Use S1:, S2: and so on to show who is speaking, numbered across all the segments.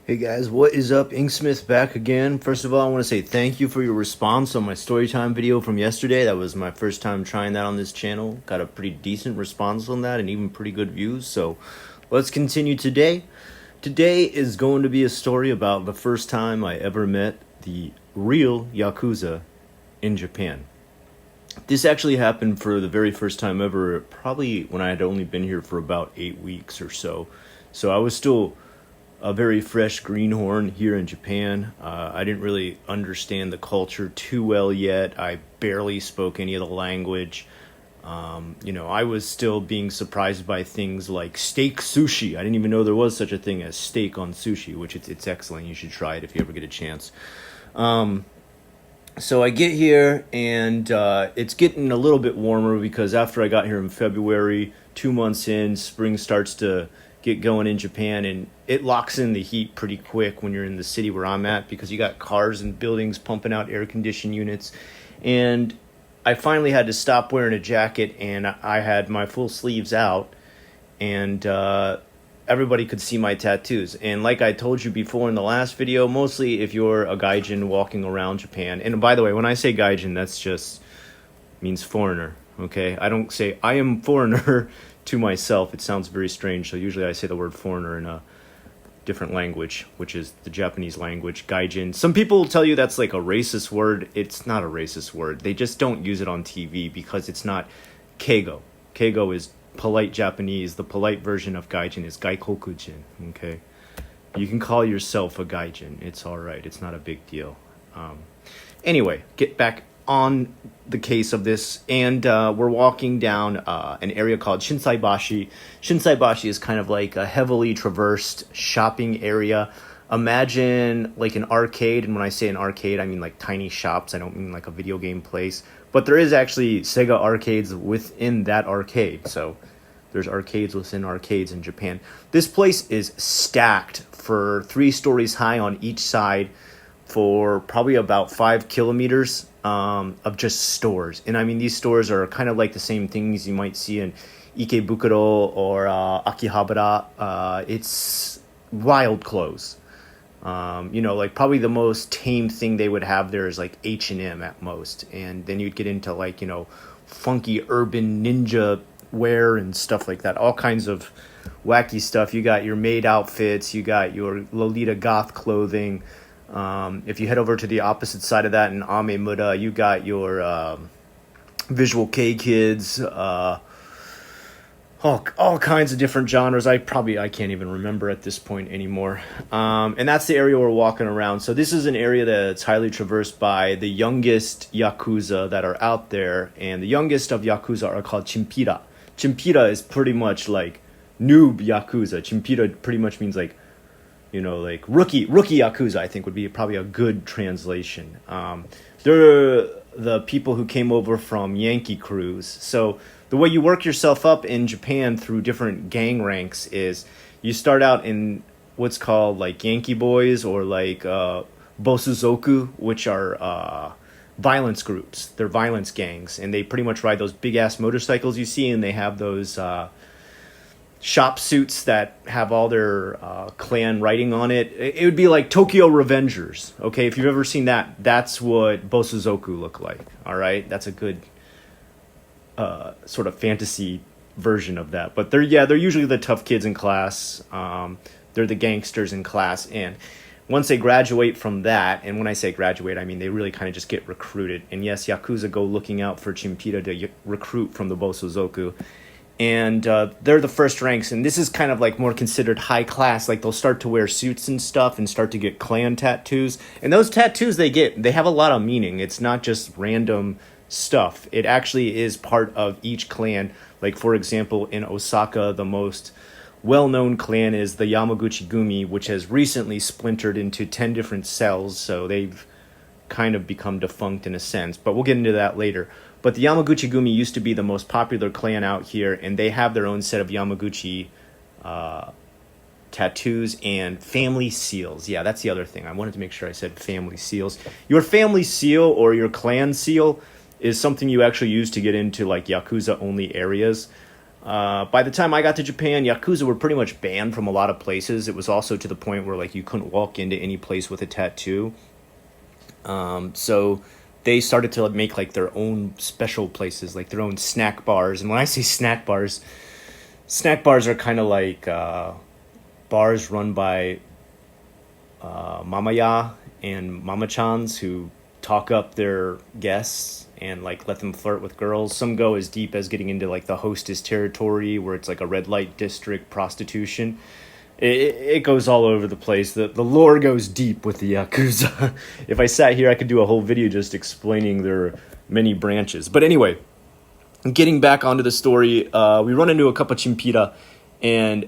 S1: Hey guys, what is up? Inksmith back again. First of all, I want to say thank you for your response on my storytime video from yesterday. That was my first time trying that on this channel. Got a pretty decent response on that and even pretty good views. So let's continue today. Today is going to be a story about the first time I ever met the real Yakuza in Japan. This actually happened for the very first time ever, probably when I had only been here for about 8 weeks or so. So I was still a very fresh greenhorn here in Japan. I didn't really understand the culture too well yet. I barely spoke any of the language. I was still being surprised by things like steak sushi. I didn't even know there was such a thing as steak on sushi, which it's excellent. You should try it if you ever get a chance. So I get here, and it's getting a little bit warmer because after I got here in February, 2 months in, spring starts to get going in Japan, and it locks in the heat pretty quick when you're in the city where I'm at because you got cars and buildings pumping out air conditioned units. And I finally had to stop wearing a jacket, and I had my full sleeves out, and everybody could see my tattoos. And like I told you before in the last video, mostly if you're a gaijin walking around Japan, and by the way, when I say gaijin, that's just means foreigner, okay? I don't say I am foreigner to myself. It sounds very strange, so usually I say the word foreigner in a different language, which is the Japanese language, gaijin. Some people tell you that's like a racist word. It's not a racist word. They just don't use it on TV because it's not keigo. Keigo is polite Japanese. The polite version of gaijin is gaikokujin, okay? You can call yourself a gaijin. It's all right. It's not a big deal. Anyway, get back on the case of this, and we're walking down an area called Shinsaibashi. Shinsaibashi is kind of like a heavily traversed shopping area. Imagine like an arcade, and when I say an arcade, I mean like tiny shops. I don't mean like a video game place, but there is actually Sega arcades within that arcade, so there's arcades within arcades in Japan. This place is stacked for 3 stories high on each side for probably about 5 kilometers of just stores. And I mean, these stores are kind of like the same things you might see in Ikebukuro or Akihabara. It's wild clothes. Like probably the most tame thing they would have there is like H&M at most. And then you'd get into like, funky urban ninja wear and stuff like that. All kinds of wacky stuff. You got your maid outfits. You got your Lolita goth clothing. If you head over to the opposite side of that in Amemura, you got your Visual K kids, all kinds of different genres. I can't even remember at this point anymore. And that's the area we're walking around. So this is an area that's highly traversed by the youngest Yakuza that are out there. And the youngest of Yakuza are called Chimpira. Chimpira is pretty much like noob Yakuza. Chimpira pretty much means like, like rookie Yakuza, I think would be probably a good translation. They're the people who came over from Yankee Cruise. So the way you work yourself up in Japan through different gang ranks is you start out in what's called like Yankee Boys or like Bosuzoku, which are violence groups. They're violence gangs, and they pretty much ride those big-ass motorcycles you see, and they have those shop suits that have all their clan writing on it. It would be like Tokyo Revengers, okay? If you've ever seen that, that's what Bosuzoku look like, all right? That's a good sort of fantasy version of that. But they're usually the tough kids in class. They're the gangsters in class, and once they graduate from that, and when I say graduate, I mean they really kind of just get recruited. And yes, Yakuza go looking out for Chimpira to recruit from the Bosuzoku. And they're the first ranks, and this is kind of like more considered high class. Like they'll start to wear suits and stuff and start to get clan tattoos. And those tattoos they have a lot of meaning. It's not just random stuff. It actually is part of each clan. Like for example, in Osaka, the most well-known clan is the Yamaguchi Gumi, which has recently splintered into 10 different cells. So they've kind of become defunct in a sense, but we'll get into that later. But the Yamaguchi Gumi used to be the most popular clan out here, and they have their own set of Yamaguchi tattoos and family seals. Yeah, that's the other thing. I wanted to make sure I said family seals. Your family seal or your clan seal is something you actually use to get into like Yakuza-only areas. By the time I got to Japan, Yakuza were pretty much banned from a lot of places. It was also to the point where like you couldn't walk into any place with a tattoo. So they started to make like their own special places, like their own snack bars. And when I say snack bars are kind of like bars run by mamaya and mama-chans who talk up their guests and like let them flirt with girls. Some go as deep as getting into like the hostess territory where it's like a red light district prostitution. It goes all over the place. The lore goes deep with the Yakuza. If I sat here, I could do a whole video just explaining their many branches. But anyway, getting back onto the story, we run into a couple chimpira, and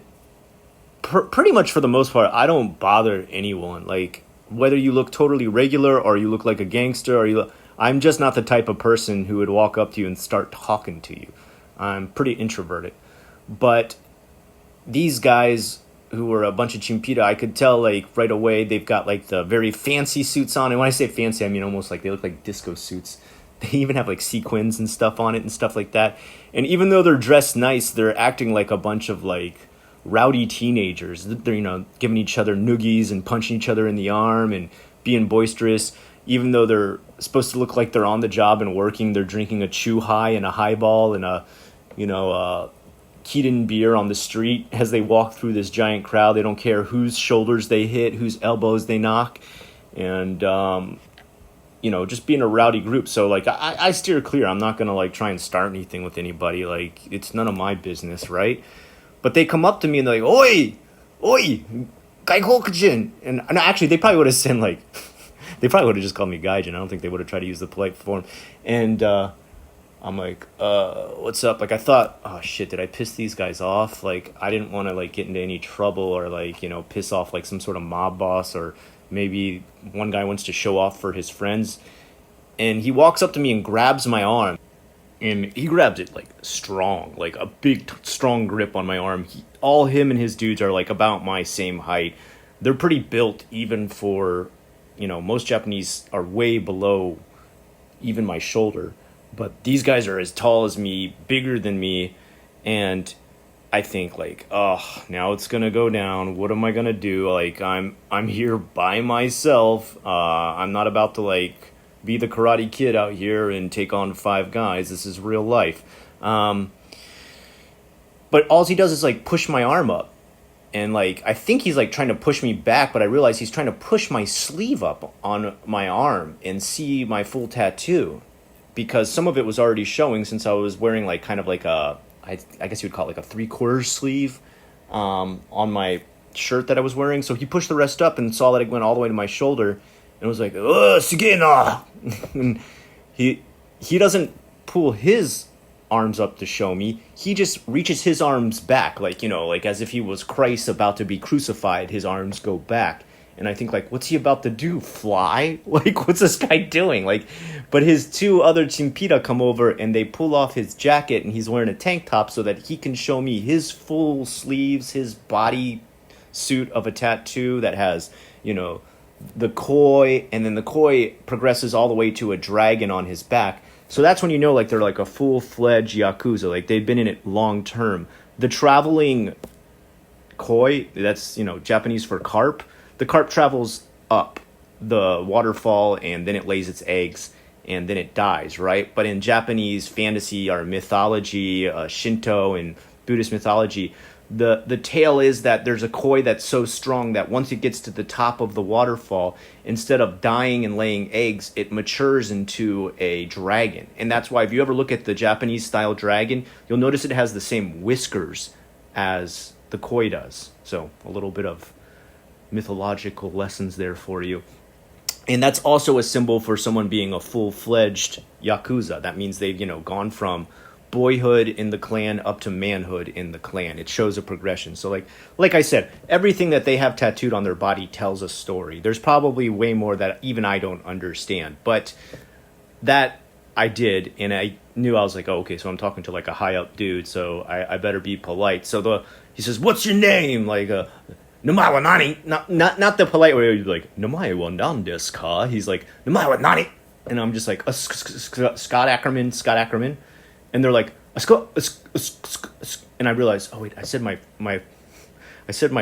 S1: pretty much for the most part, I don't bother anyone. Like, whether you look totally regular or you look like a gangster or I'm just not the type of person who would walk up to you and start talking to you. I'm pretty introverted. But these guys who were a bunch of chimpira, I could tell like right away they've got like the very fancy suits on. And when I say fancy, I mean almost like they look like disco suits. They even have like sequins and stuff on it and stuff like that. And even though they're dressed nice, they're acting like a bunch of like rowdy teenagers. They're, giving each other noogies and punching each other in the arm and being boisterous. Even though they're supposed to look like they're on the job and working, they're drinking a chew high and a highball and a, Keaton beer on the street as they walk through this giant crowd. They don't care whose shoulders they hit, whose elbows they knock. And, just being a rowdy group. So, like, I steer clear. I'm not going to, like, try and start anything with anybody. Like, it's none of my business, right? But they come up to me and they're like, Oi! Oi! Gaikokujin! And actually, they probably would have said, like... they probably would have just called me Gaijin. I don't think they would have tried to use the polite form. And, I'm like, what's up? Like, I thought, oh, shit, did I piss these guys off? Like, I didn't want to, like, get into any trouble or, like, piss off, like, some sort of mob boss, or maybe one guy wants to show off for his friends. And he walks up to me and grabs my arm. And he grabs it, like, strong, like a big, strong grip on my arm. All him and his dudes are, like, about my same height. They're pretty built even for, most Japanese are way below even my shoulder. But these guys are as tall as me, bigger than me, and I think like, oh, now it's gonna go down. What am I gonna do? Like, I'm here by myself. I'm not about to like be the Karate Kid out here and take on 5 guys. This is real life. But all he does is like push my arm up, and like I think he's like trying to push me back, but I realize he's trying to push my sleeve up on my arm and see my full tattoo. Because some of it was already showing since I was wearing like kind of like I guess you would call it like a 3/4 sleeve on my shirt that I was wearing. So he pushed the rest up and saw that it went all the way to my shoulder and was like, "Oh, sugena!" And he doesn't pull his arms up to show me. He just reaches his arms back, like like as if he was Christ about to be crucified. His arms go back. And I think, like, what's he about to do? Fly? Like, what's this guy doing? Like, but his 2 other chimpira come over and they pull off his jacket and he's wearing a tank top so that he can show me his full sleeves, his body suit of a tattoo that has, the koi, and then the koi progresses all the way to a dragon on his back. So that's when like, they're like a full-fledged Yakuza. Like, they've been in it long term. The traveling koi, that's, Japanese for carp. The carp travels up the waterfall and then it lays its eggs and then it dies, right? But in Japanese fantasy or mythology, Shinto and Buddhist mythology, the tale is that there's a koi that's so strong that once it gets to the top of the waterfall, instead of dying and laying eggs, it matures into a dragon. And that's why if you ever look at the Japanese style dragon, you'll notice it has the same whiskers as the koi does. So a little bit of mythological lessons there for you. And that's also a symbol for someone being a full-fledged Yakuza. That means they've, gone from boyhood in the clan up to manhood in the clan. It shows a progression. So like I said, everything that they have tattooed on their body tells a story. There's probably way more that even I don't understand. But that I did, and I knew I was like, oh, okay, so I'm talking to like a high-up dude, so I better be polite. So he says, what's your name? Like, Namae wa nani? Not the polite way. You're like, Namae wa nan desu ka? He's like, Namae wa nani? And I'm just like, Scott Ackerman. And they're like, And I realized, oh wait, I said my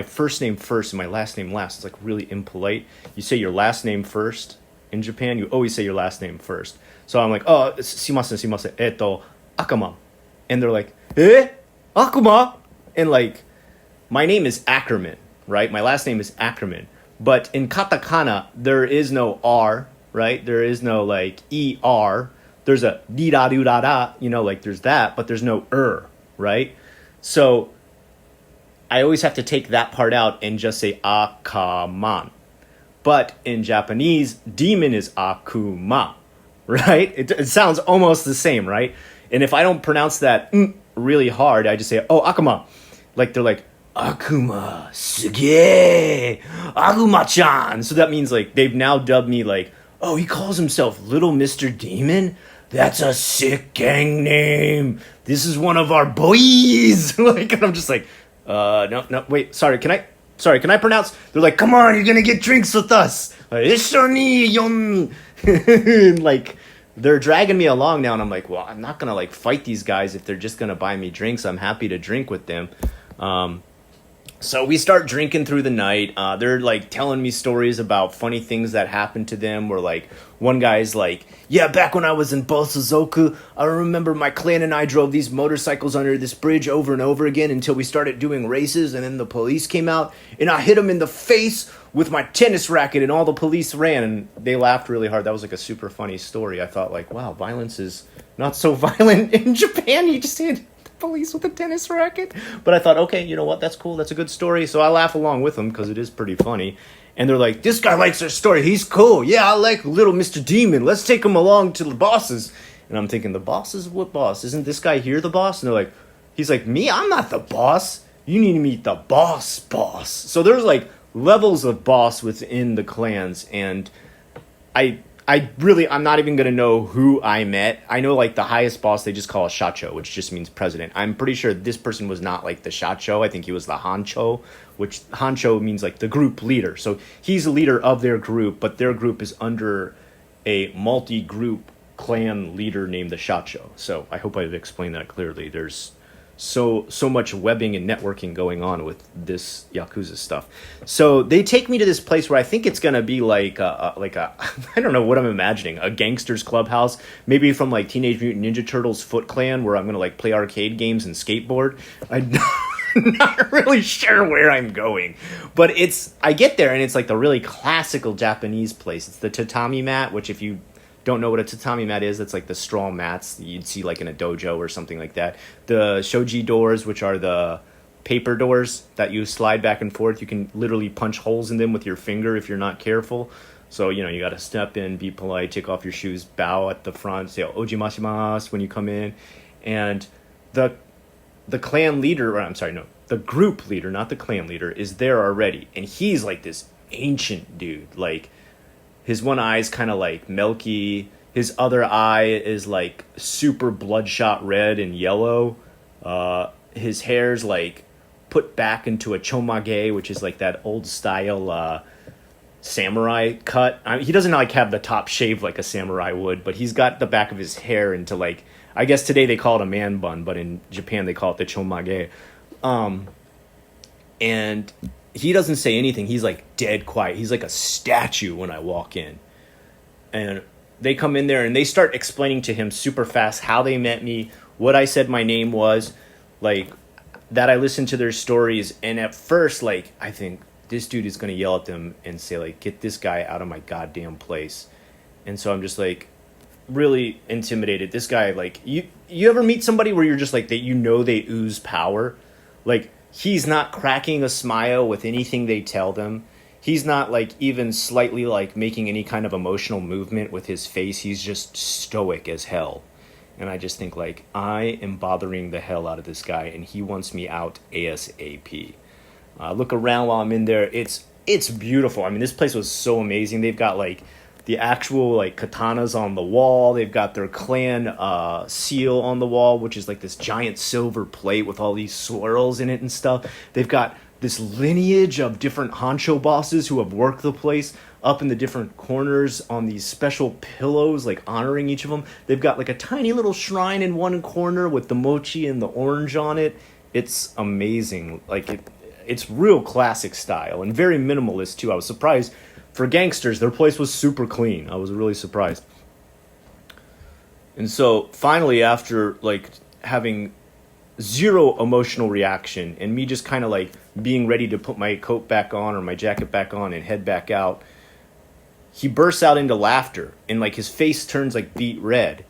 S1: first name first and my last name last. It's like really impolite. You say your last name first. In Japan, you always say your last name first. So I'm like, oh, simasen, Akama. And they're like, Akuma? And like, my name is Ackerman, right? My last name is Ackerman. But in katakana, there is no R, right? There is no like ER. There's a di-da-do-da-da, like there's that, but there's no right? So I always have to take that part out and just say Akaman. But in Japanese, demon is Akuma, right? It sounds almost the same, right? And if I don't pronounce that really hard, I just say, oh, Akuma. Like they're like, Akuma, suge, Akuma-chan. So that means like they've now dubbed me like, oh, he calls himself Little Mr. Demon? That's a sick gang name. This is one of our boys. Like, and I'm just like, no, wait, sorry, can I pronounce? They're like, come on, you're gonna get drinks with us. Like, they're dragging me along now, and I'm like, well, I'm not gonna like fight these guys if they're just gonna buy me drinks. I'm happy to drink with them. So we start drinking through the night. They're like telling me stories about funny things that happened to them. Where like one guy's like, yeah, back when I was in Bosozoku, I remember my clan and I drove these motorcycles under this bridge over and over again until we started doing races, and then the police came out and I hit them in the face with my tennis racket and all the police ran, and they laughed really hard. That was like a super funny story. I thought like, wow, violence is not so violent in Japan. You just hit police with a tennis racket. But I thought, okay, you know what, that's cool, that's a good story. So I laugh along with them because it is pretty funny. And they're like, this guy likes our story, he's cool. Yeah, I like Little Mr. Demon, let's take him along to the bosses. And I'm thinking, the bosses? What boss? Isn't this guy here the boss? And they're like, he's like, me, I'm not the boss, you need to meet the boss. So there's like levels of boss within the clans, and I'm not even going to know who I met. I know like the highest boss they just call a shacho, which just means president. I'm pretty sure this person was not like the shacho. I think he was the hancho, which hancho means like the group leader. So he's the leader of their group, but their group is under a multi-group clan leader named the shacho. So I hope I've explained that clearly. There's so much webbing and networking going on with this Yakuza stuff. So they take me to this place where I think it's gonna be like a I don't know what I'm imagining, a gangster's clubhouse, maybe from like Teenage Mutant Ninja Turtles Foot Clan, where I'm gonna like play arcade games and skateboard. I'm not really sure where I'm going, but I get there and it's like the really classical Japanese place. It's the tatami mat, which if you don't know what a tatami mat is, that's like the straw mats that you'd see like in a dojo or something like that. The shoji doors, which are the paper doors that you slide back and forth, you can literally punch holes in them with your finger if you're not careful. So, you got to step in, be polite, take off your shoes, bow at the front, say ojimashimasu when you come in. And the clan leader, or I'm sorry, no, the group leader, not the clan leader, is there already. And he's like this ancient dude, like his one eye is kind of like milky. His other eye is like super bloodshot red and yellow. His hair's like put back into a chomage, which is like that old style samurai cut. He doesn't like have the top shaved like a samurai would, but he's got the back of his hair into like, I guess today they call it a man bun, but in Japan they call it the chomage. And he doesn't say anything. He's like dead quiet. He's like a statue when I walk in. And they come in there and they start explaining to him super fast how they met me, what I said my name was, like that I listened to their stories. And at first, like, I think this dude is going to yell at them and say like, get this guy out of my goddamn place. And so I'm just like really intimidated. This guy, like, you ever meet somebody where you're just like, that they ooze power? Like, he's not cracking a smile with anything they tell them. He's not like even slightly like making any kind of emotional movement with his face. He's just stoic as hell. And I just think like, I am bothering the hell out of this guy and he wants me out ASAP. Look around while I'm in there. It's beautiful. I mean, this place was so amazing. They've got like the actual like katanas on the wall. They've got their clan seal on the wall, which is like this giant silver plate with all these swirls in it and stuff. They've got this lineage of different honcho bosses who have worked the place. up in the different corners on these special pillows, like honoring each of them. They've got like a tiny little shrine in one corner with the mochi and the orange on it. It's amazing. It's real classic style and very minimalist too. I was surprised for gangsters. Their place was super clean. I was really surprised. And so finally, after like having zero emotional reaction and me just kind of like being ready to put my coat back on or my jacket back on and head back out, he bursts out into laughter and like his face turns like beet red.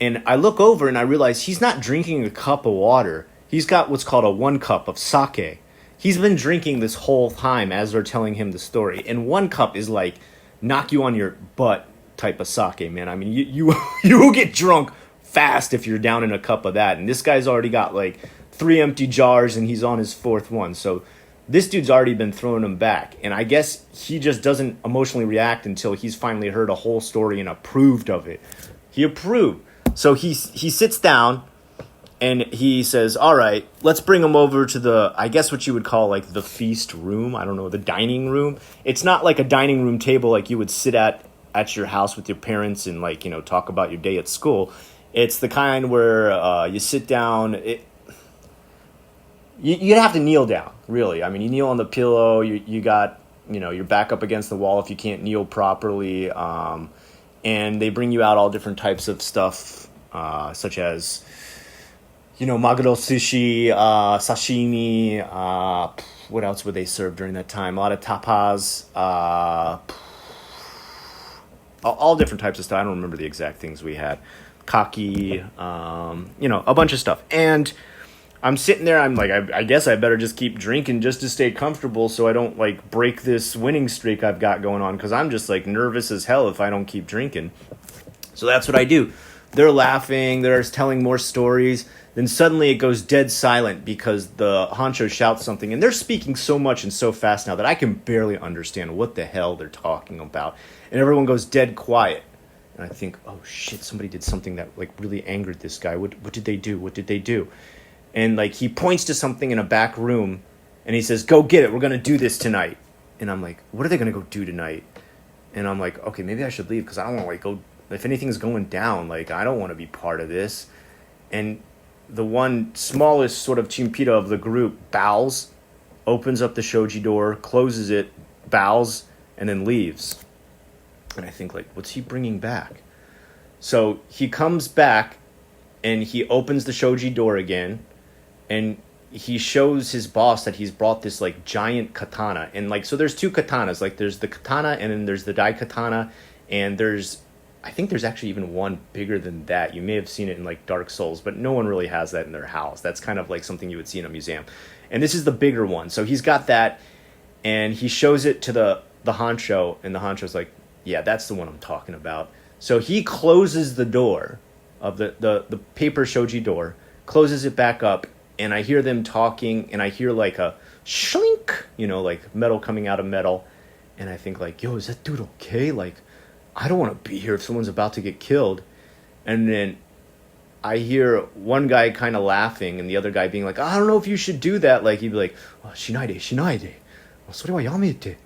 S1: And I look over and I realize he's not drinking a cup of water. He's got what's called a 1 cup of sake. He's been drinking this whole time as they're telling him the story. And 1 cup is like knock you on your butt type of sake, man. I mean, you will get drunk fast if you're down in a cup of that. And this guy's already got like 3 empty jars and he's on his 4th one. So this dude's already been throwing them back. And I guess he just doesn't emotionally react until he's finally heard a whole story and approved of it. He approved. So he sits down and he says, all right, let's bring him over to the, I guess what you would call like the feast room. I don't know, the dining room. It's not like a dining room table like you would sit at your house with your parents and like, you know, talk about your day at school. It's the kind where you sit down. You'd have to kneel down, really. I mean, you kneel on the pillow. You got, you know, your back up against the wall if you can't kneel properly. And they bring you out all different types of stuff, such as, you know, maguro sushi, sashimi. What else would they serve during that time? A lot of tapas. All different types of stuff. I don't remember the exact things we had. Kaki, you know, a bunch of stuff. And I'm sitting there, I'm like, I guess I better just keep drinking just to stay comfortable so I don't, like, break this winning streak I've got going on, because I'm just, like, nervous as hell if I don't keep drinking. So that's what I do. They're laughing, they're telling more stories, then suddenly it goes dead silent because the honcho shouts something, and they're speaking so much and so fast now that I can barely understand what the hell they're talking about. And everyone goes dead quiet. And I think, oh shit, somebody did something that, like, really angered this guy. What did they do? What did they do? And, like, he points to something in a back room, and he says, go get it. We're going to do this tonight. And I'm like, what are they going to go do tonight? And I'm like, okay, maybe I should leave because I don't want to, like, go. If anything's going down, like, I don't want to be part of this. And the one smallest sort of chimpita of the group bows, opens up the shoji door, closes it, bows, and then leaves. And I think, like, what's he bringing back? So he comes back, and he opens the shoji door again, and he shows his boss that he's brought this, like, giant katana. And, like, so there's 2 katanas. Like, there's the katana, and then there's the dai katana, and I think there's actually even one bigger than that. You may have seen it in, like, Dark Souls, but no one really has that in their house. That's kind of like something you would see in a museum. And this is the bigger one. So he's got that, and he shows it to the honcho, and the honcho's like, yeah, that's the one I'm talking about. So he closes the door of the paper shoji door, closes it back up, and I hear them talking, and I hear, like, a shlink, you know, like metal coming out of metal. And I think, like, yo, is that dude okay? Like, I don't want to be here if someone's about to get killed. And then I hear one guy kind of laughing and the other guy being like, I don't know if you should do that. Like, he'd be like, oh, shinaide. それはやめて.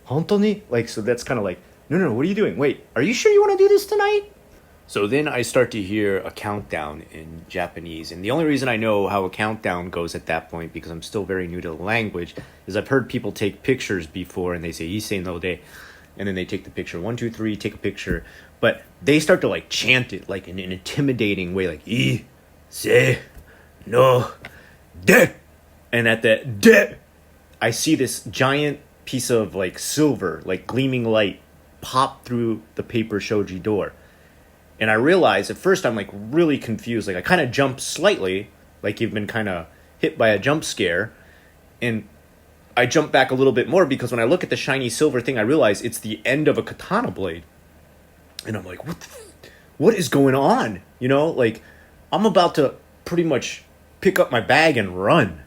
S1: Hontou ni? Like, so that's kind of like, no, what are you doing? Wait, are you sure you want to do this tonight? So then I start to hear a countdown in Japanese. And the only reason I know how a countdown goes at that point, because I'm still very new to the language, is I've heard people take pictures before and they say, Issei no de. And then they take the picture. 1, 2, 3, take a picture. But they start to, like, chant it, like, in an intimidating way, like, Issei no de. And at the de, I see this giant piece of, like, silver, like, gleaming light pop through the paper shoji door. And I realize at first I'm, like, really confused. Like, I kind of jump slightly, like you've been kind of hit by a jump scare. And I jump back a little bit more because when I look at the shiny silver thing, I realize it's the end of a katana blade. And I'm like, what is going on? You know, like, I'm about to pretty much pick up my bag and run.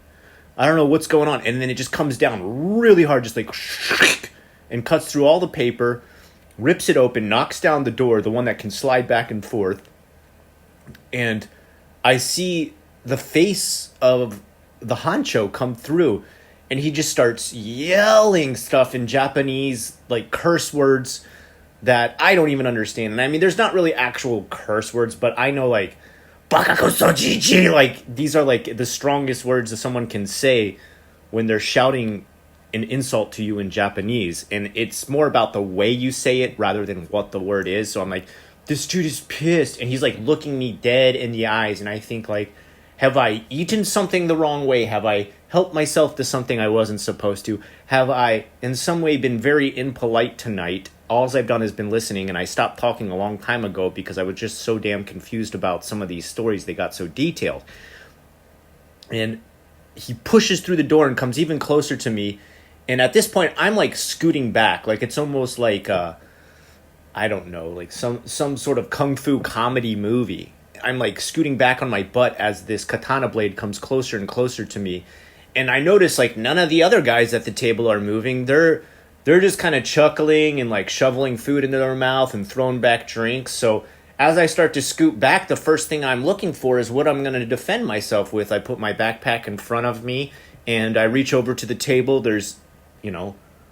S1: I don't know what's going on. And then it just comes down really hard, just like, and cuts through all the paper, rips it open, knocks down the door, the one that can slide back and forth. And I see the face of the honcho come through. and he just starts yelling stuff in Japanese, like curse words that I don't even understand. And I mean, there's not really actual curse words, but I know like "bakakusojiji," like these are like the strongest words that someone can say when they're shouting an insult to you in Japanese. And it's more about the way you say it rather than what the word is. So I'm like, this dude is pissed, and he's like looking me dead in the eyes, and I think like, have I eaten something the wrong way? Have I helped myself to something I wasn't supposed to? Have I in some way been very impolite tonight? All I've done is been listening, and I stopped talking a long time ago because I was just so damn confused about some of these stories. They got so detailed. And he pushes through the door and comes even closer to me, and at this point I'm like scooting back, like it's almost like I don't know, like some sort of kung fu comedy movie. I'm like scooting back on my butt as this katana blade comes closer and closer to me. And I notice like none of the other guys at the table are moving. They're just kind of chuckling and like shoveling food into their mouth and throwing back drinks. So as I start to scoot back, the first thing I'm looking for is what I'm going to defend myself with. I put my backpack in front of me and I reach over to the table. There's,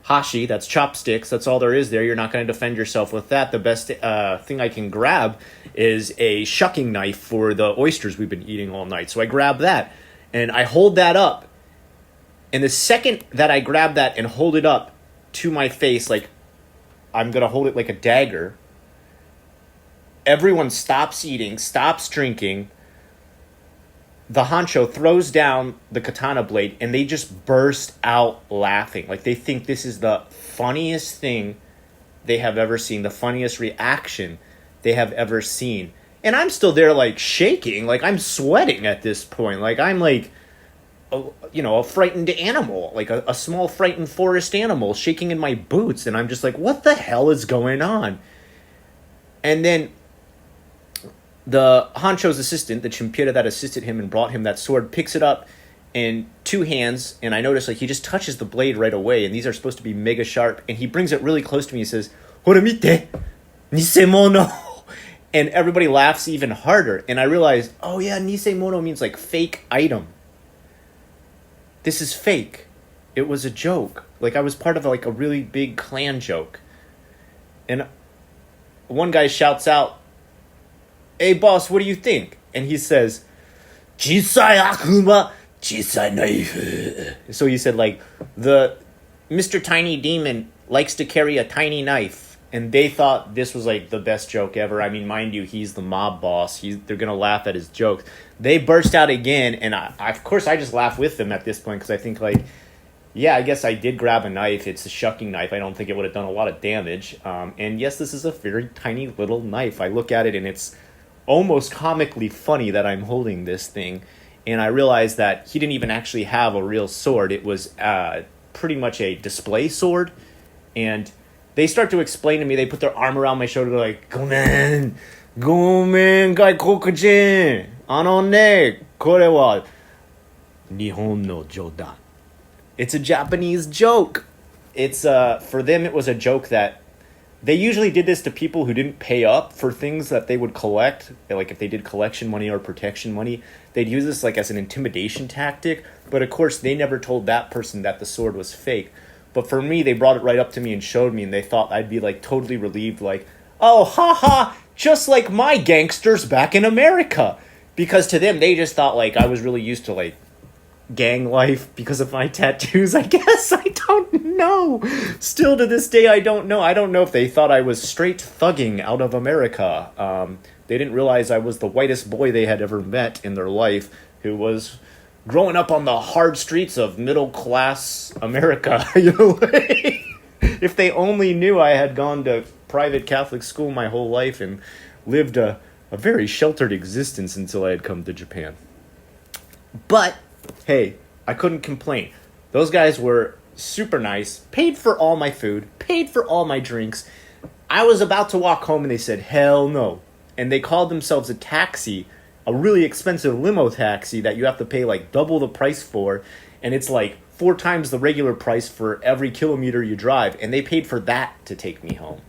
S1: hashi, that's chopsticks. That's all there is there. You're not going to defend yourself with that. The best thing I can grab is a shucking knife for the oysters we've been eating all night. So I grab that and I hold that up. And the second that I grab that and hold it up to my face, like I'm going to hold it like a dagger, everyone stops eating, stops drinking. The honcho throws down the katana blade and they just burst out laughing. Like they think this is the funniest thing they have ever seen, the funniest reaction they have ever seen. And I'm still there like shaking, like I'm sweating at this point. Like I'm like, a frightened animal, like a small frightened forest animal shaking in my boots. And I'm just like, what the hell is going on? And then the honcho's assistant, the chimpira that assisted him and brought him that sword, picks it up in two hands, and I notice like he just touches the blade right away, and these are supposed to be mega sharp, and he brings it really close to me and says, "Hora mite, nisemono." And everybody laughs even harder, and I realize, oh yeah, nisemono means like fake item. This is fake. It was a joke. Like I was part of like a really big clan joke. And one guy shouts out, "Hey boss, what do you think?" And he says, "Jisai akuma, jisai knife." So he said like, the Mr. Tiny Demon likes to carry a tiny knife. And they thought this was like the best joke ever. I mean, mind you, he's the mob boss. They're going to laugh at his jokes. They burst out again. And I, of course, I just laugh with them at this point because I think like, yeah, I guess I did grab a knife. It's a shucking knife. I don't think it would have done a lot of damage. And yes, this is a very tiny little knife. I look at it and it's almost comically funny that I'm holding this thing. And I realized that he didn't even actually have a real sword. It was pretty much a display sword. And they start to explain to me. They put their arm around my shoulder. They're like, "Gomen, gaikokujin, ne, kore wa Nihon no jodan." It's a Japanese joke. It's for them. It was a joke that they usually did this to people who didn't pay up for things that they would collect. Like if they did collection money or protection money, they'd use this like as an intimidation tactic. But of course, they never told that person that the sword was fake. But for me, they brought it right up to me and showed me, and they thought I'd be like totally relieved, like, "Oh, haha, just like my gangsters back in America." Because to them, they just thought like I was really used to like gang life because of my tattoos, I guess. I don't know. Still to this day, I don't know. I don't know if they thought I was straight thugging out of America. They didn't realize I was the whitest boy they had ever met in their life, who was growing up on the hard streets of middle-class America. If they only knew I had gone to private Catholic school my whole life and lived a very sheltered existence until I had come to Japan. But hey, I couldn't complain. Those guys were super nice, paid for all my food, paid for all my drinks. I was about to walk home and they said, "Hell no." And they called themselves a taxi, a really expensive limo taxi that you have to pay like double the price for. And it's like 4 times the regular price for every kilometer you drive. And they paid for that to take me home.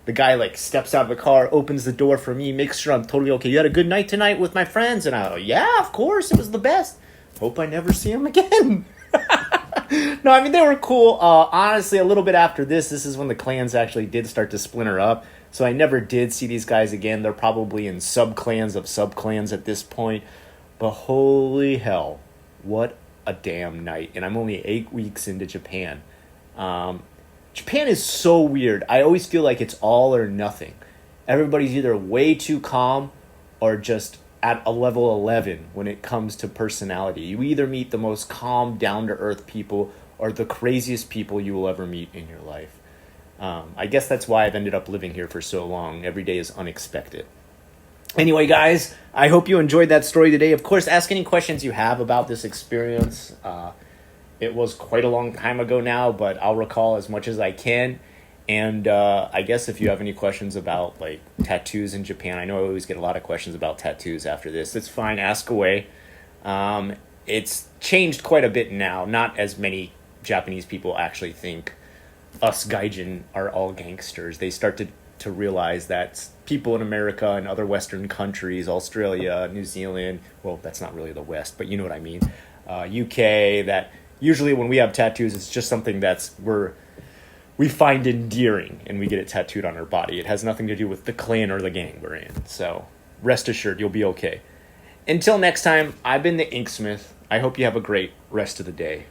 S1: The guy like steps out of the car, opens the door for me, makes sure I'm totally okay. "You had a good night tonight with my friends?" And I go, "Yeah, of course, it was the best. Hope I never see him again." No, I mean, they were cool. Honestly, a little bit after this is when the clans actually did start to splinter up. So I never did see these guys again. They're probably in sub-clans of sub-clans at this point. But holy hell, what a damn night. And I'm only 8 weeks into Japan. Japan is so weird. I always feel like it's all or nothing. Everybody's either way too calm or just at a level 11 when it comes to personality. You either meet the most calm, down-to-earth people or the craziest people you will ever meet in your life. I guess that's why I've ended up living here for so long. Every day is unexpected. Anyway, guys, I hope you enjoyed that story today. Of course, ask any questions you have about this experience. It was quite a long time ago now, but I'll recall as much as I can. And I guess if you have any questions about like tattoos in Japan, I know I always get a lot of questions about tattoos after this. It's fine, ask away. It's changed quite a bit now. Not as many Japanese people actually think us gaijin are all gangsters. They start to realize that people in America and other Western countries, Australia, New Zealand, well, that's not really the West, but you know what I mean, UK, that usually when we have tattoos, it's just something we find endearing and we get it tattooed on our body. It has nothing to do with the clan or the gang we're in. So rest assured, you'll be okay. Until next time, I've been the Inksmith. I hope you have a great rest of the day.